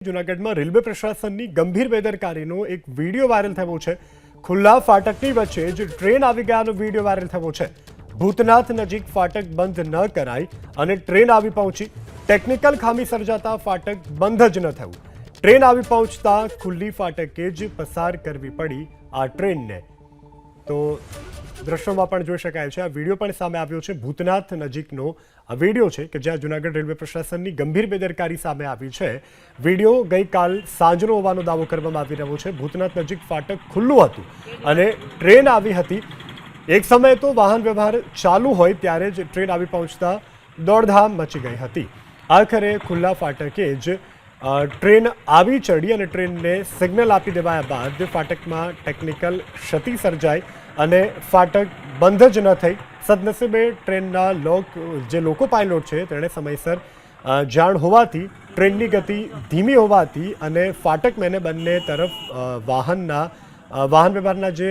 જૂનાગઢમાં રેલવે પ્રશાસનની ગંભીર બેદરકારીનો એક વિડીયો વાયરલ થયો છે। ખુલ્લા ફાટકની વચ્ચે જ ટ્રેન આવી ગયાનો વિડીયો વાયરલ થયો છે। ભૂતનાથ નજીક ફાટક બંધ ન કરાઈ અને ટ્રેન આવી પહોંચી। ટેકનિકલ ખામી સર્જાતા ફાટક બંધ જ ન થયું। ટ્રેન આવી પહોંચતા ખુલ્લી ફાટકે જ પસાર કરવી પડી આ ટ્રેનને। તો દ્રશ્યોમાં પણ જોઈ શકાય છે। આ વિડીયો પણ સામે આવ્યો છે। ભૂતનાથ નજીકનો આ વિડીયો છે કે જ્યાં જૂનાગઢ રેલવે પ્રશાસનની ગંભીર બેદરકારી સામે આવી છે। વિડીયો ગઈકાલ સાંજનો હોવાનો દાવો કરવામાં આવી રહ્યો છે। ભૂતનાથ નજીક ફાટક ખુલ્લું હતું અને ટ્રેન આવી હતી। એક સમયે તો વાહન વ્યવહાર ચાલુ હોય ત્યારે જ ટ્રેન આવી પહોંચતા દોડધામ મચી ગઈ હતી। આખરે ખુલ્લા ફાટકે જ ટ્રેન આવી ચડી અને ટ્રેનને સિગ્નલ આપી દેવાયા બાદ ફાટકમાં ટેકનિકલ ક્ષતિ સર્જાઈ અને ફાટક બંધ જ ન થઈ। સદનસીબે ટ્રેનના જે લોકો પાયલોટ છે તેણે સમયસર જાણ હોવાથી ટ્રેનની ગતિ ધીમી હોવાથી અને ફાટક મેને બંને તરફ વાહન વ્યવહારના જે